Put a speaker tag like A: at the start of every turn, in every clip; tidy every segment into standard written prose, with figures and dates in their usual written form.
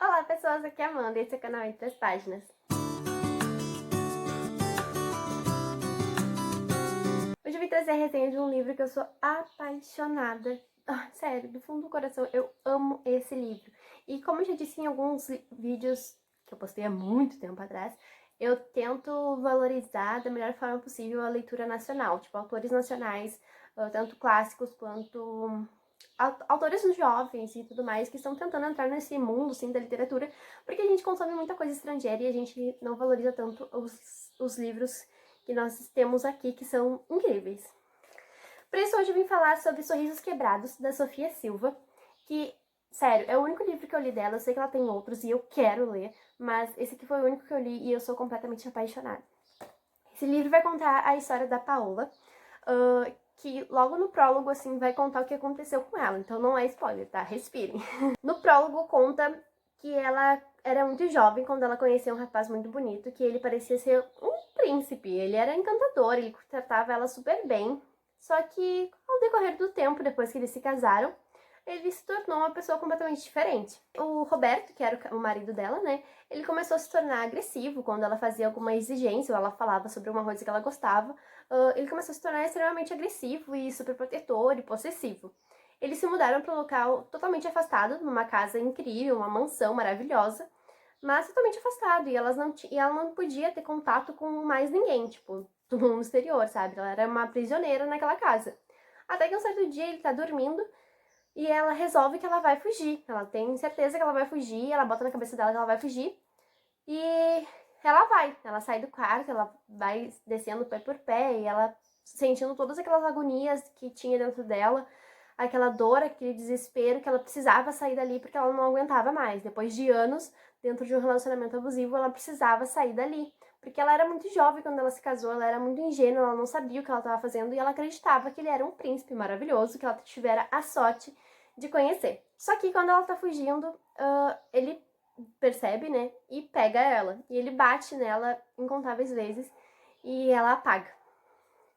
A: Olá pessoas, aqui é a Amanda e esse é o canal Entre as Páginas. Hoje eu vim trazer a resenha de um livro que eu sou apaixonada. Sério, do fundo do coração, eu amo esse livro. E como eu já disse em alguns vídeos que eu postei há muito tempo atrás, eu tento valorizar da melhor forma possível a leitura nacional, tipo autores nacionais, tanto clássicos quanto autores jovens e tudo mais que estão tentando entrar nesse mundo, sim, da literatura, porque a gente consome muita coisa estrangeira e a gente não valoriza tanto os livros que nós temos aqui, que são incríveis. Por isso, hoje eu vim falar sobre Sorrisos Quebrados, da Sofia Silva, que, sério, é o único livro que eu li dela. Eu sei que ela tem outros e eu quero ler, mas esse aqui foi o único que eu li e eu sou completamente apaixonada. Esse livro vai contar a história da Paola, que logo no prólogo, assim, vai contar o que aconteceu com ela. Então não é spoiler, tá? Respirem. No prólogo conta que ela era muito jovem quando ela conheceu um rapaz muito bonito, que ele parecia ser um príncipe. Ele era encantador, ele tratava ela super bem. Só que, ao decorrer do tempo, depois que eles se casaram, ele se tornou uma pessoa completamente diferente. O Roberto, que era o marido dela, né, ele começou a se tornar agressivo quando ela fazia alguma exigência ou ela falava sobre uma coisa que ela gostava. Ele começou a se tornar extremamente agressivo e super protetor e possessivo. Eles se mudaram para um local totalmente afastado, numa casa incrível, uma mansão maravilhosa, mas totalmente afastado, e ela não podia ter contato com mais ninguém, tipo, do mundo exterior, sabe? Ela era uma prisioneira naquela casa. Até que um certo dia ele tá dormindo e ela resolve que ela vai fugir. Ela tem certeza que ela vai fugir, ela bota na cabeça dela que ela vai fugir. E ela vai. Ela sai do quarto, ela vai descendo pé por pé e ela sentindo todas aquelas agonias que tinha dentro dela, aquela dor, aquele desespero que ela precisava sair dali porque ela não aguentava mais. Depois de anos dentro de um relacionamento abusivo, ela precisava sair dali. Porque ela era muito jovem quando ela se casou, ela era muito ingênua, ela não sabia o que ela estava fazendo e ela acreditava que ele era um príncipe maravilhoso, que ela tivera a sorte de conhecer. Só que quando ela tá fugindo, ele percebe, né, e pega ela. E ele bate nela incontáveis vezes e ela apaga.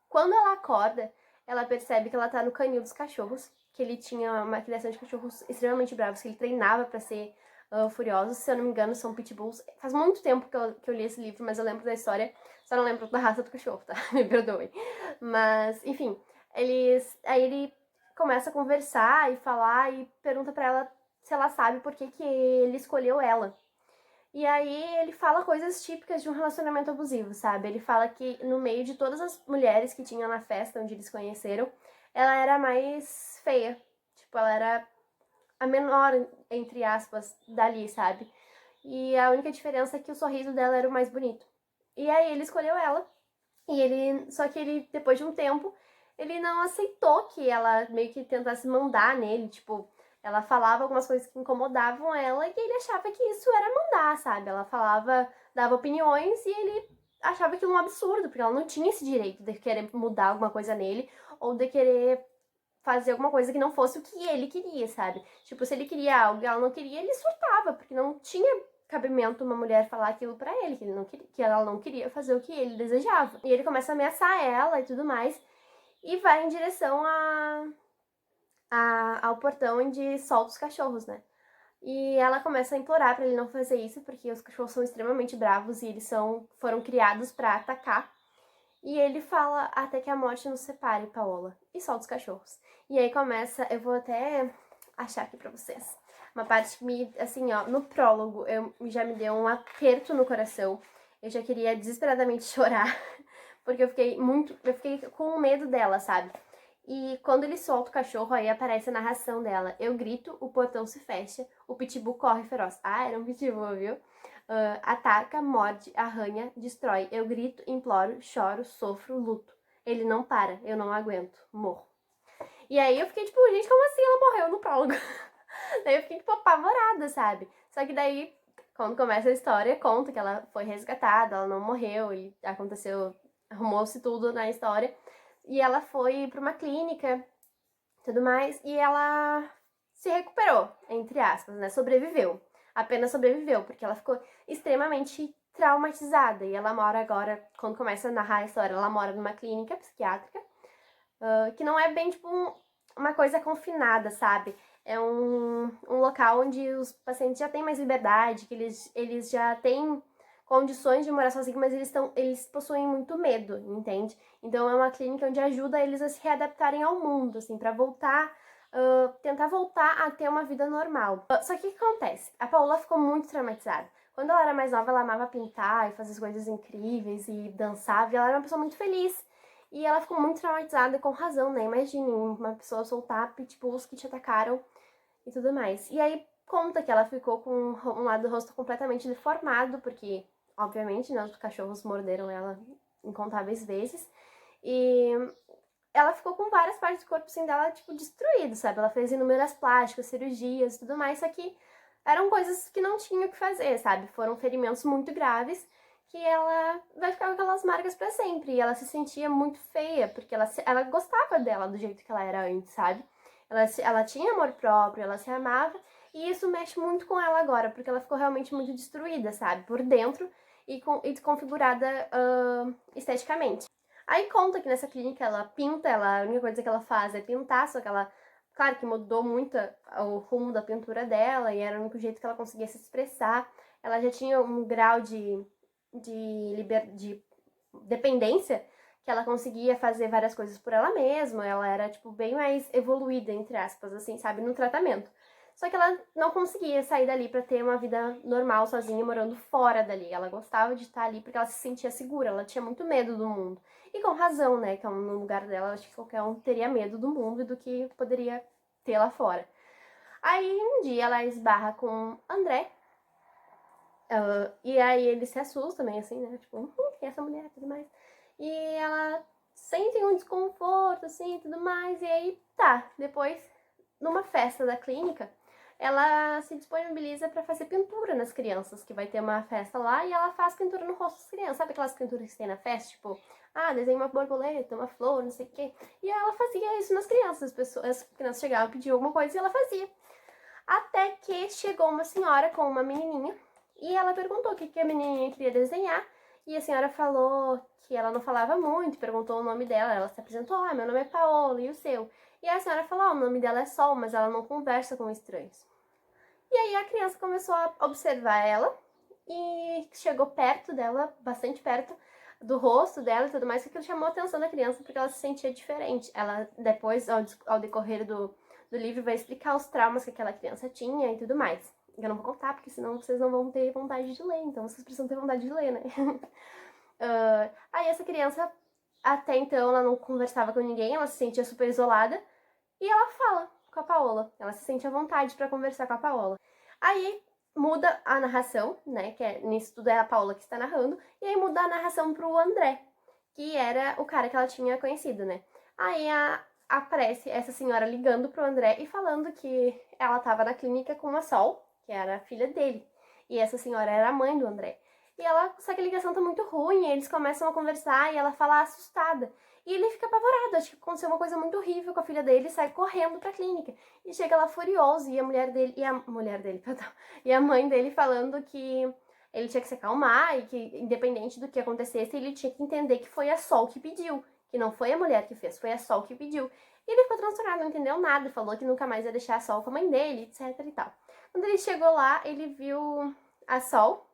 A: Quando ela acorda, ela percebe que ela tá no canil dos cachorros, que ele tinha uma criação de cachorros extremamente bravos, que ele treinava pra ser furiosos, se eu não me engano, são pitbulls. Faz muito tempo que eu li esse livro, mas eu lembro da história, só não lembro da raça do cachorro, tá? Me perdoem. Mas, enfim, aí ele começa a conversar e falar e pergunta pra ela se ela sabe por que ele escolheu ela. E aí ele fala coisas típicas de um relacionamento abusivo, sabe? Ele fala que no meio de todas as mulheres que tinham na festa onde eles conheceram, ela era a mais feia. Tipo, ela era a menor, entre aspas, dali, sabe? E a única diferença é que o sorriso dela era o mais bonito. E aí ele escolheu ela. Só que ele, depois de um tempo, ele não aceitou que ela meio que tentasse mandar nele, tipo, ela falava algumas coisas que incomodavam ela e ele achava que isso era mandar, sabe? Ela falava, dava opiniões e ele achava aquilo um absurdo, porque ela não tinha esse direito de querer mudar alguma coisa nele ou de querer fazer alguma coisa que não fosse o que ele queria, sabe? Tipo, se ele queria algo e ela não queria, ele surtava, porque não tinha cabimento uma mulher falar aquilo pra ele, que, ele não queria, que ela não queria fazer o que ele desejava. E ele começa a ameaçar ela e tudo mais, e vai em direção ao portão onde solta os cachorros, né? E ela começa a implorar pra ele não fazer isso, porque os cachorros são extremamente bravos e eles foram criados pra atacar. E ele fala até que a morte nos separe, Paola, e solta os cachorros. E aí começa, eu vou até achar aqui pra vocês, uma parte que me, assim, ó, no prólogo, já me deu um aperto no coração. Eu já queria desesperadamente chorar, porque eu fiquei com medo dela, sabe? E quando ele solta o cachorro, aí aparece a narração dela. Eu grito, o portão se fecha, o pitbull corre feroz. Ah, era um pitbull, viu? Ataca, morde, arranha, destrói. Eu grito, imploro, choro, sofro, luto. Ele não para, eu não aguento, morro. E aí eu fiquei tipo, gente, como assim ela morreu no prólogo? Daí eu fiquei tipo apavorada, sabe? Só que daí, quando começa a história, conta que ela foi resgatada, ela não morreu, e aconteceu, arrumou-se tudo na história. E ela foi pra uma clínica, tudo mais, e ela se recuperou, entre aspas, né? Sobreviveu. Apenas sobreviveu, porque ela ficou extremamente traumatizada. E ela mora agora, quando começa a narrar a história, ela mora numa clínica psiquiátrica, que não é bem, tipo, uma coisa confinada, sabe? É um local onde os pacientes já têm mais liberdade, que eles já têm condições de morar sozinhos, mas eles possuem muito medo, entende? Então é uma clínica onde ajuda eles a se readaptarem ao mundo, assim, pra voltar, tentar voltar a ter uma vida normal. Só que o que acontece? A Paola ficou muito traumatizada. Quando ela era mais nova, ela amava pintar e fazer coisas incríveis e dançava, e ela era uma pessoa muito feliz. E ela ficou muito traumatizada, com razão, né? Imagine uma pessoa soltar pitbulls que te atacaram e tudo mais. E aí conta que ela ficou com um lado do rosto completamente deformado, porque, obviamente, né, os cachorros morderam ela incontáveis vezes. E ela ficou com várias partes do corpo assim dela, tipo, destruído, sabe? Ela fez inúmeras plásticas, cirurgias e tudo mais, só que eram coisas que não tinha o que fazer, sabe? Foram ferimentos muito graves que ela vai ficar com aquelas marcas pra sempre. E ela se sentia muito feia, porque ela gostava dela do jeito que ela era antes, sabe? Ela tinha amor próprio, ela se amava, e isso mexe muito com ela agora, porque ela ficou realmente muito destruída, sabe? Por dentro e desconfigurada esteticamente. Aí conta que nessa clínica ela pinta, a única coisa que ela faz é pintar, só que ela, claro que mudou muito o rumo da pintura dela, e era o único jeito que ela conseguia se expressar. Ela já tinha um grau de dependência, que ela conseguia fazer várias coisas por ela mesma, ela era, tipo, bem mais evoluída, entre aspas, assim, sabe, no tratamento. Só que ela não conseguia sair dali pra ter uma vida normal, sozinha, morando fora dali. Ela gostava de estar ali porque ela se sentia segura, ela tinha muito medo do mundo. E com razão, né, que no lugar dela, acho que qualquer um teria medo do mundo e do que poderia ter lá fora. Aí, um dia, ela esbarra com André, e aí ele se assusta também, assim, né, tipo, quem é essa mulher e tudo mais. E ela sente um desconforto, assim, e tudo mais, e aí, tá, depois, numa festa da clínica, ela se disponibiliza pra fazer pintura nas crianças, que vai ter uma festa lá, e ela faz pintura no rosto das crianças. Sabe aquelas pinturas que tem na festa? Tipo, desenha uma borboleta, uma flor, não sei o quê. E ela fazia isso nas crianças. As crianças chegavam, pediam alguma coisa e ela fazia. Até que chegou uma senhora com uma menininha, e ela perguntou o que a menininha queria desenhar. E a senhora falou que ela não falava muito, perguntou o nome dela, ela se apresentou, meu nome é Paola, e o seu? E a senhora falou, o nome dela é Sol, mas ela não conversa com estranhos. E aí a criança começou a observar ela e chegou perto dela, bastante perto do rosto dela e tudo mais, que aquilo chamou a atenção da criança porque ela se sentia diferente. Ela depois, ao decorrer do livro, vai explicar os traumas que aquela criança tinha e tudo mais. Eu não vou contar, porque senão vocês não vão ter vontade de ler, então vocês precisam ter vontade de ler, né? Aí essa criança, até então, ela não conversava com ninguém, ela se sentia super isolada, e ela fala com a Paola, ela se sente à vontade pra conversar com a Paola. Aí muda a narração, né, que nisso tudo é a Paola que está narrando, e aí muda a narração pro André, que era o cara que ela tinha conhecido, né. Aí aparece essa senhora ligando pro André e falando que ela tava na clínica com a Sol, que era a filha dele, e essa senhora era a mãe do André. E ela, só que a ligação tá muito ruim, e eles começam a conversar e ela fala assustada. E ele fica apavorado, acho que aconteceu uma coisa muito horrível com a filha dele e sai correndo pra clínica. E chega lá furioso, e a mulher dele, perdão, e a mãe dele falando que ele tinha que se acalmar e que, independente do que acontecesse, ele tinha que entender que foi a Sol que pediu, que não foi a mulher que fez, foi a Sol que pediu. E ele ficou transtornado, não entendeu nada, falou que nunca mais ia deixar a Sol com a mãe dele, etc e tal. Quando ele chegou lá, ele viu a Sol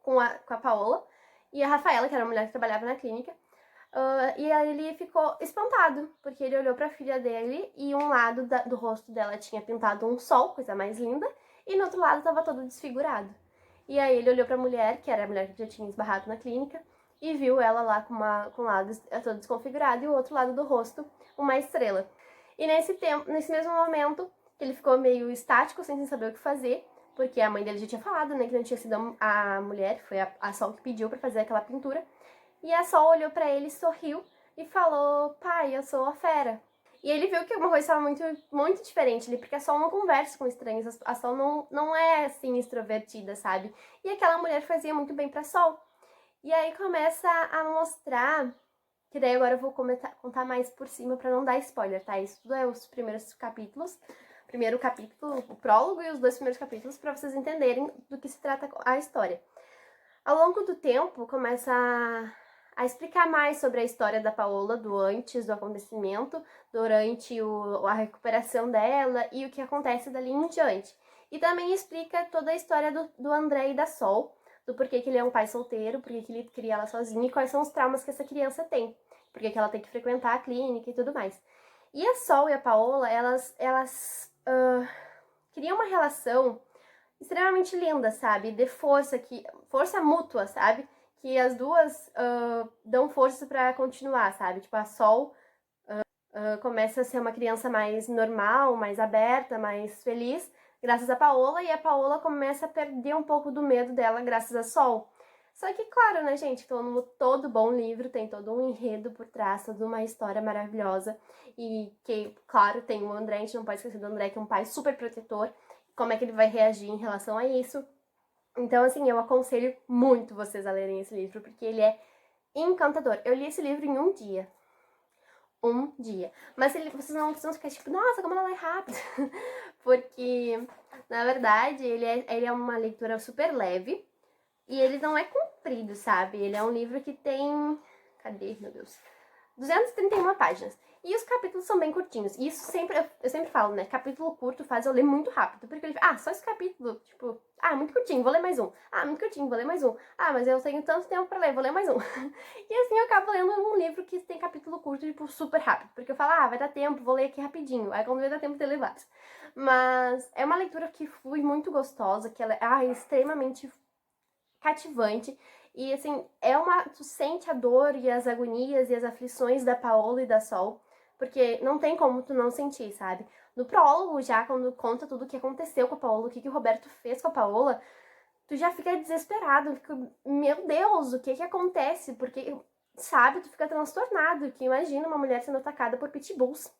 A: com a Paola e a Rafaela, que era a mulher que trabalhava na clínica. E aí ele ficou espantado, porque ele olhou pra filha dele e um lado do rosto dela tinha pintado um sol, coisa mais linda, e no outro lado tava todo desfigurado. E aí ele olhou pra mulher, que era a mulher que já tinha esbarrado na clínica, e viu ela lá com um lado todo desconfigurado e o outro lado do rosto uma estrela. E nesse mesmo momento, ele ficou meio estático, sem saber o que fazer, porque a mãe dele já tinha falado, né, que não tinha sido a mulher, foi a Sol que pediu pra fazer aquela pintura. E a Sol olhou pra ele, sorriu e falou, pai, eu sou a Fera. E ele viu que alguma coisa estava muito, muito diferente ali, porque a Sol não conversa com estranhos, a Sol não é, assim, extrovertida, sabe? E aquela mulher fazia muito bem pra Sol. E aí começa a mostrar, que daí agora eu vou contar mais por cima pra não dar spoiler, tá? Isso tudo é os primeiros capítulos. Primeiro capítulo, o prólogo e os 2 primeiros capítulos, pra vocês entenderem do que se trata a história. Ao longo do tempo, começa a explicar mais sobre a história da Paola, do antes do acontecimento, durante a recuperação dela e o que acontece dali em diante. E também explica toda a história do André e da Sol, do porquê que ele é um pai solteiro, porquê que ele cria ela sozinho e quais são os traumas que essa criança tem, porquê que ela tem que frequentar a clínica e tudo mais. E a Sol e a Paola, elas criam uma relação extremamente linda, sabe? De força mútua, sabe? Que as duas dão força pra continuar, sabe? Tipo, a Sol começa a ser uma criança mais normal, mais aberta, mais feliz, graças a Paola, e a Paola começa a perder um pouco do medo dela graças a Sol. Só que, claro, né, gente, todo bom livro tem todo um enredo por trás, toda uma história maravilhosa. E que, claro, tem o André, a gente não pode esquecer do André, que é um pai super protetor. Como é que ele vai reagir em relação a isso? Então, assim, eu aconselho muito vocês a lerem esse livro, porque ele é encantador. Eu li esse livro em um dia. Um dia. Mas vocês não precisam ficar tipo, nossa, como ela lê rápido. Porque, na verdade, ele é uma leitura super leve. E ele não é comprido, sabe? Ele é um livro que tem... Cadê, meu Deus? 231 páginas. E os capítulos são bem curtinhos. E isso eu sempre falo, né? Capítulo curto faz eu ler muito rápido. Porque ele só esse capítulo, tipo, muito curtinho, vou ler mais um. Muito curtinho, vou ler mais um. Mas eu tenho tanto tempo pra ler, vou ler mais um. E assim eu acabo lendo um livro que tem capítulo curto, tipo, super rápido. Porque eu falo, vai dar tempo, vou ler aqui rapidinho. Aí quando vai dar tempo de ler vários. Mas é uma leitura que foi muito gostosa, que ela é extremamente cativante. E assim, tu sente a dor e as agonias e as aflições da Paola e da Sol, porque não tem como tu não sentir, sabe? No prólogo, já quando conta tudo o que aconteceu com a Paola, o que o Roberto fez com a Paola, tu já fica desesperado, fica, meu Deus, o que acontece? Porque, sabe, tu fica transtornado, que imagina uma mulher sendo atacada por pitbulls.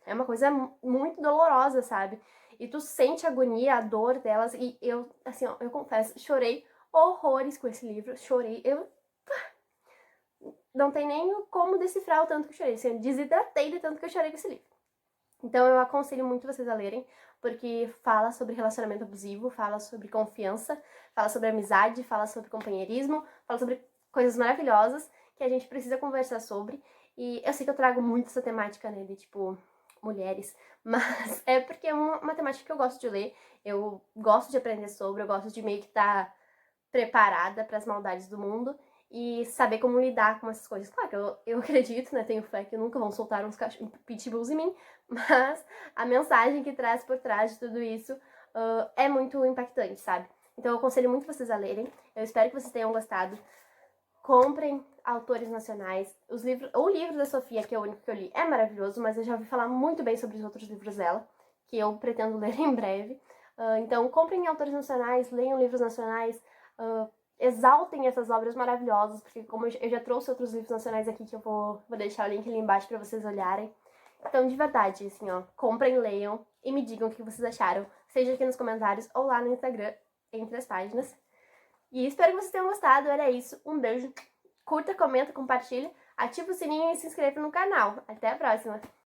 A: É uma coisa muito dolorosa, sabe? E tu sente a agonia, a dor delas, e eu, assim, ó, eu confesso, chorei horrores com esse livro, chorei, não tem nem como decifrar o tanto que eu chorei, assim, eu desidratei de tanto que eu chorei com esse livro. Então eu aconselho muito vocês a lerem, porque fala sobre relacionamento abusivo, fala sobre confiança, fala sobre amizade, fala sobre companheirismo, fala sobre coisas maravilhosas que a gente precisa conversar sobre. E eu sei que eu trago muito essa temática, né, de tipo, mulheres, mas é porque é uma temática que eu gosto de ler, eu gosto de aprender sobre, eu gosto de meio que estar preparada para as maldades do mundo e saber como lidar com essas coisas. Claro que eu acredito, né, tenho fé que nunca vão soltar uns pitbulls em mim, mas a mensagem que traz por trás de tudo isso é muito impactante, sabe? Então eu aconselho muito vocês a lerem, eu espero que vocês tenham gostado. Comprem autores nacionais, o livro da Sofia, que é o único que eu li, é maravilhoso, mas eu já ouvi falar muito bem sobre os outros livros dela, que eu pretendo ler em breve. Então comprem autores nacionais, leiam livros nacionais, exaltem essas obras maravilhosas, porque como eu já trouxe outros livros nacionais aqui, que eu vou deixar o link ali embaixo pra vocês olharem. Então, de verdade, assim, ó, comprem, leiam e me digam o que vocês acharam, seja aqui nos comentários ou lá no Instagram, entre as páginas. E espero que vocês tenham gostado, era isso, um beijo, curta, comenta, compartilha, ativa o sininho e se inscreva no canal. Até a próxima!